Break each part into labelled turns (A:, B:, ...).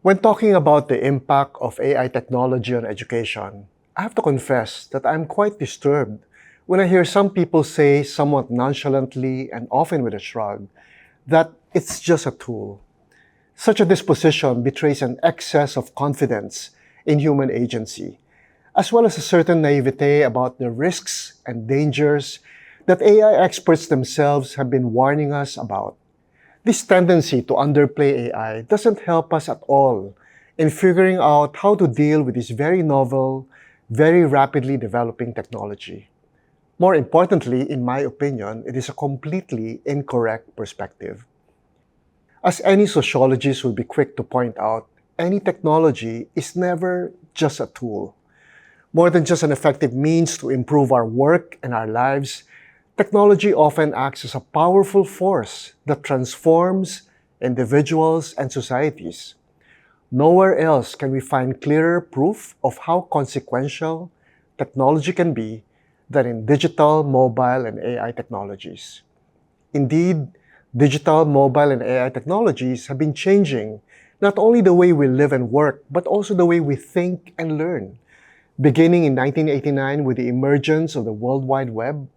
A: When talking about the impact of AI technology on education, I have to confess that I'm quite disturbed when I hear some people say, somewhat nonchalantly and often with a shrug, that it's just a tool. Such a disposition betrays an excess of confidence in human agency, as well as a certain naivete about the risks and dangers that AI experts themselves have been warning us about. This tendency to underplay AI doesn't help us at all in figuring out how to deal with this very novel, very rapidly developing technology. More importantly, in my opinion, it is a completely incorrect perspective. As any sociologist would be quick to point out, any technology is never just a tool. More than just an effective means to improve our work and our lives, technology often acts as a powerful force that transforms individuals and societies. Nowhere else can we find clearer proof of how consequential technology can be than in digital, mobile, and AI technologies. Indeed, digital, mobile, and AI technologies have been changing not only the way we live and work, but also the way we think and learn. Beginning in 1989 with the emergence of the World Wide Web,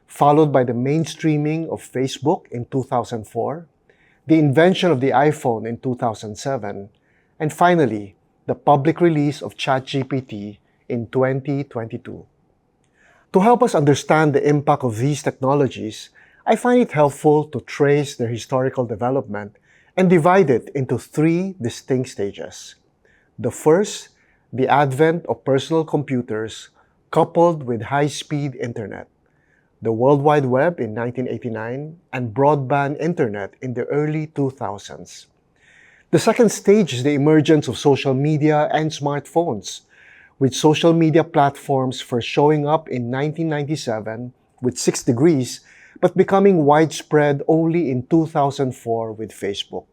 A: followed by the mainstreaming of Facebook in 2004, the invention of the iPhone in 2007, and finally, the public release of ChatGPT in 2022. To help us understand the impact of these technologies, I find it helpful to trace their historical development and divide it into three distinct stages. The first, the advent of personal computers coupled with high-speed internet, the World Wide Web in 1989, and broadband internet in the early 2000s. The second stage is the emergence of social media and smartphones, with social media platforms first showing up in 1997 with 6 Degrees, but becoming widespread only in 2004 with Facebook.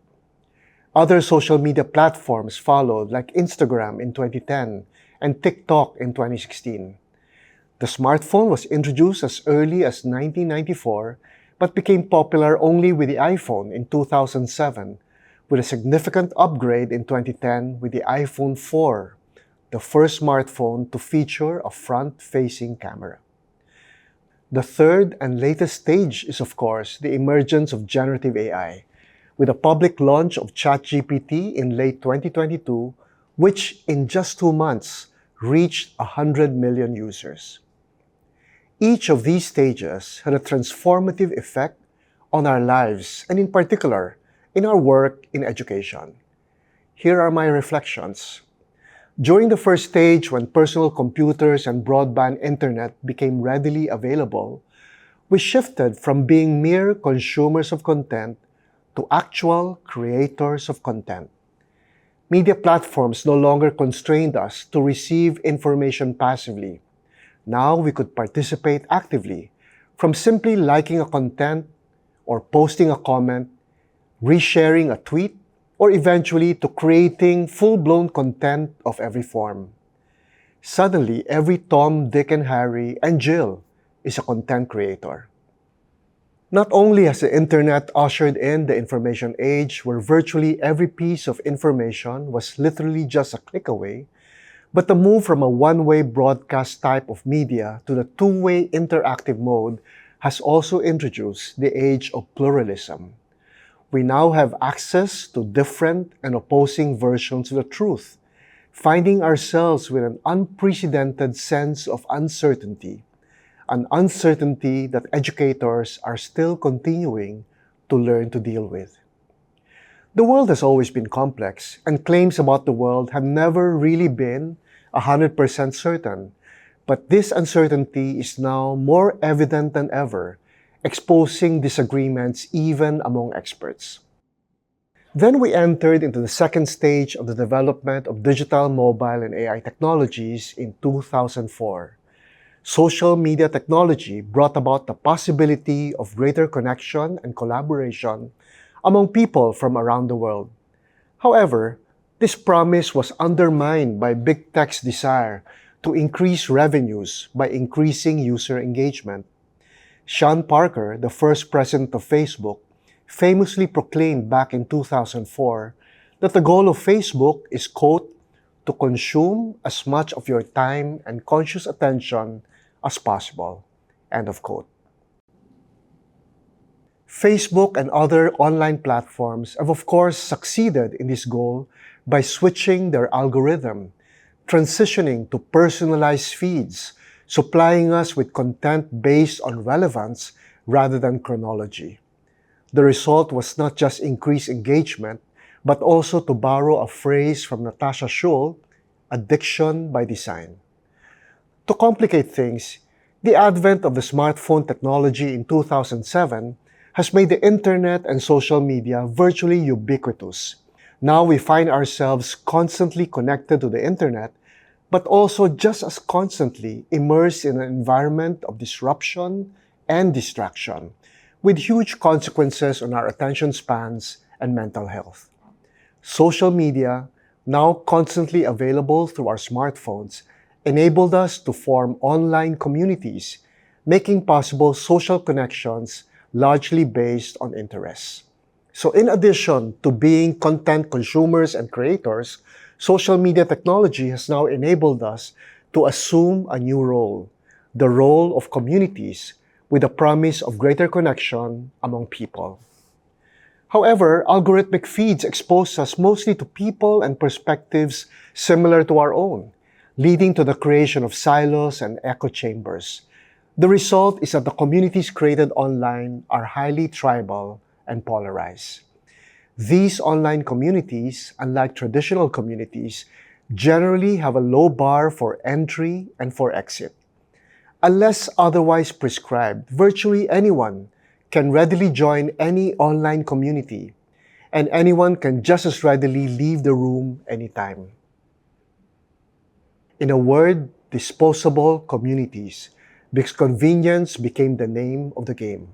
A: Other social media platforms followed, like Instagram in 2010 and TikTok in 2016. The smartphone was introduced as early as 1994, but became popular only with the iPhone in 2007, with a significant upgrade in 2010 with the iPhone 4, the first smartphone to feature a front-facing camera. The third and latest stage is, of course, the emergence of generative AI, with a public launch of ChatGPT in late 2022, which in just 2 months reached 100 million users. Each of these stages had a transformative effect on our lives, and in particular, in our work in education. Here are my reflections. During the first stage, when personal computers and broadband internet became readily available, we shifted from being mere consumers of content to actual creators of content. Media platforms no longer constrained us to receive information passively. Now we could participate actively, from simply liking a content or posting a comment, resharing a tweet, or eventually to creating full-blown content of every form. Suddenly, every Tom, Dick, and Harry, and Jill is a content creator. Not only has the internet ushered in the information age where virtually every piece of information was literally just a click away, but the move from a one-way broadcast type of media to the two-way interactive mode has also introduced the age of pluralism. We now have access to different and opposing versions of the truth, finding ourselves with an unprecedented sense of uncertainty, an uncertainty that educators are still continuing to learn to deal with. The world has always been complex, and claims about the world have never really been 100% certain, but this uncertainty is now more evident than ever, exposing disagreements even among experts. Then we entered into the second stage of the development of digital, mobile, and AI technologies in 2004. Social media technology brought about the possibility of greater connection and collaboration among people from around the world. However, this promise was undermined by big tech's desire to increase revenues by increasing user engagement. Sean Parker, the first president of Facebook, famously proclaimed back in 2004 that the goal of Facebook is, quote, to consume as much of your time and conscious attention as possible, end of quote. Facebook and other online platforms have of course succeeded in this goal by switching their algorithm, transitioning to personalized feeds, supplying us with content based on relevance rather than chronology. The result was not just increased engagement, but also, to borrow a phrase from Natasha Schull, addiction by design. To complicate things, the advent of the smartphone technology in 2007 has made the internet and social media virtually ubiquitous. Now we find ourselves constantly connected to the internet, but also just as constantly immersed in an environment of disruption and distraction, with huge consequences on our attention spans and mental health. Social media, now constantly available through our smartphones, enabled us to form online communities, making possible social connections largely based on interests. So in addition to being content consumers and creators, social media technology has now enabled us to assume a new role, the role of communities, with the promise of greater connection among people. However, algorithmic feeds expose us mostly to people and perspectives similar to our own, leading to the creation of silos and echo chambers. The result is that the communities created online are highly tribal and polarized. These online communities, unlike traditional communities, generally have a low bar for entry and for exit. Unless otherwise prescribed, virtually anyone can readily join any online community, and anyone can just as readily leave the room anytime. In a word, disposable communities, because convenience became the name of the game.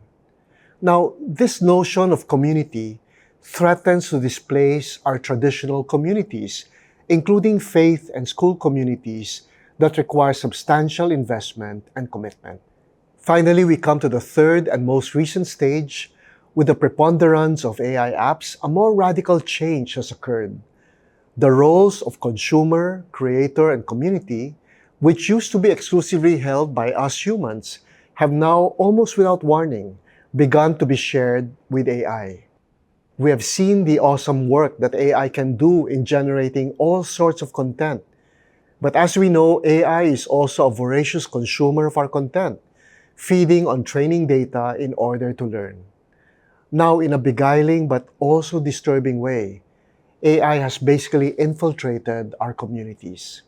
A: Now, this notion of community threatens to displace our traditional communities, including faith and school communities that require substantial investment and commitment. Finally, we come to the third and most recent stage. With the preponderance of AI apps, a more radical change has occurred. The roles of consumer, creator, and community, which used to be exclusively held by us humans, have now, almost without warning, begun to be shared with AI. We have seen the awesome work that AI can do in generating all sorts of content. But as we know, AI is also a voracious consumer of our content, feeding on training data in order to learn. Now, in a beguiling but also disturbing way, AI has basically infiltrated our communities.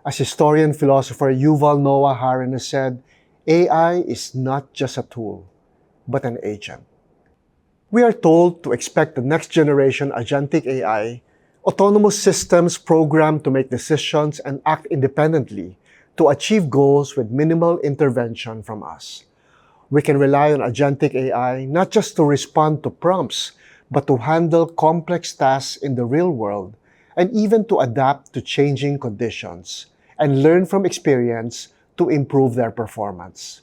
A: As historian philosopher Yuval Noah Harari has said, AI is not just a tool, but an agent. We are told to expect the next generation agentic AI, autonomous systems programmed to make decisions and act independently to achieve goals with minimal intervention from us. We can rely on agentic AI not just to respond to prompts, but to handle complex tasks in the real world, and even to adapt to changing conditions, and learn from experience to improve their performance.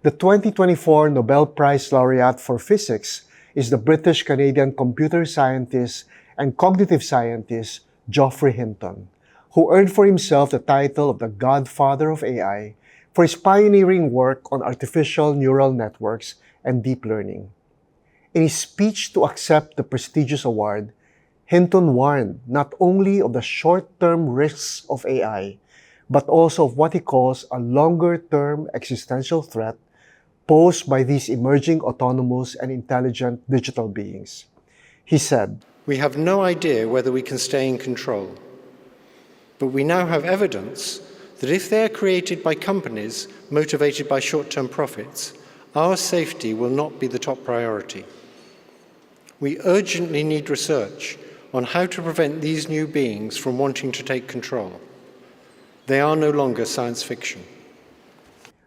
A: The 2024 Nobel Prize laureate for physics is the British-Canadian computer scientist and cognitive scientist Geoffrey Hinton, who earned for himself the title of the Godfather of AI for his pioneering work on artificial neural networks and deep learning. In his speech to accept the prestigious award, Hinton warned not only of the short-term risks of AI, but also of what he calls a longer-term existential threat posed by these emerging autonomous and intelligent digital beings. He said,
B: "We have no idea whether we can stay in control, but we now have evidence that if they are created by companies motivated by short-term profits, our safety will not be the top priority. We urgently need research on how to prevent these new beings from wanting to take control. They are no longer science fiction."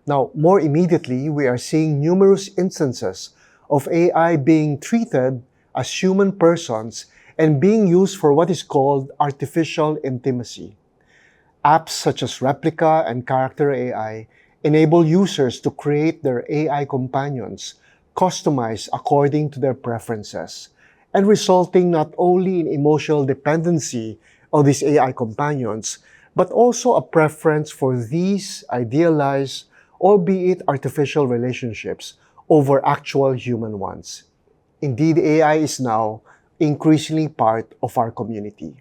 A: Now, more immediately, we are seeing numerous instances of AI being treated as human persons and being used for what is called artificial intimacy. Apps such as Replica and Character AI enable users to create their AI companions, customized according to their preferences, and resulting not only in emotional dependency of these AI companions, but also a preference for these idealized, albeit artificial relationships over actual human ones. Indeed, AI is now increasingly part of our community.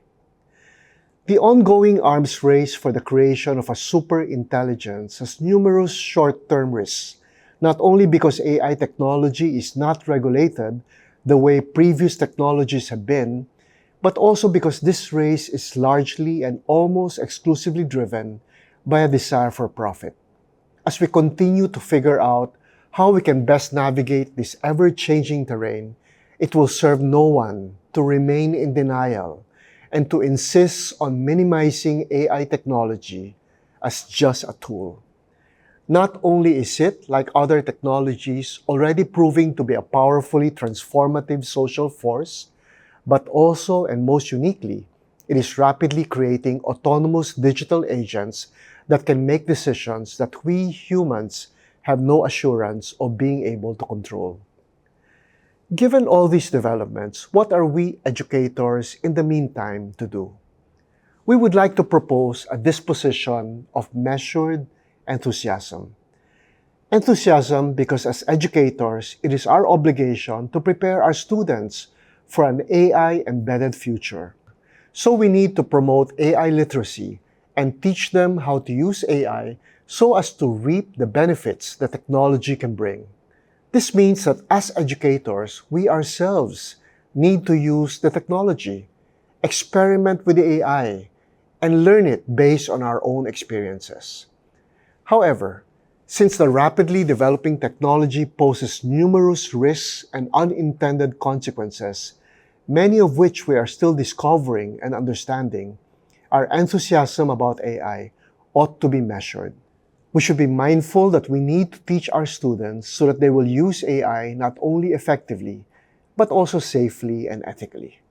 A: The ongoing arms race for the creation of a superintelligence has numerous short-term risks, not only because AI technology is not regulated the way previous technologies have been, but also because this race is largely and almost exclusively driven by a desire for profit. As we continue to figure out how we can best navigate this ever-changing terrain, it will serve no one to remain in denial and to insist on minimizing AI technology as just a tool. Not only is it, like other technologies, already proving to be a powerfully transformative social force, but also, and most uniquely, it is rapidly creating autonomous digital agents that can make decisions that we humans have no assurance of being able to control. Given all these developments, what are we educators in the meantime to do? We would like to propose a disposition of measured enthusiasm. Enthusiasm because as educators, it is our obligation to prepare our students for an AI-embedded future. So we need to promote AI literacy and teach them how to use AI so as to reap the benefits that technology can bring. This means that as educators, we ourselves need to use the technology, experiment with the AI, and learn it based on our own experiences. However, since the rapidly developing technology poses numerous risks and unintended consequences, many of which we are still discovering and understanding, our enthusiasm about AI ought to be measured. We should be mindful that we need to teach our students so that they will use AI not only effectively, but also safely and ethically.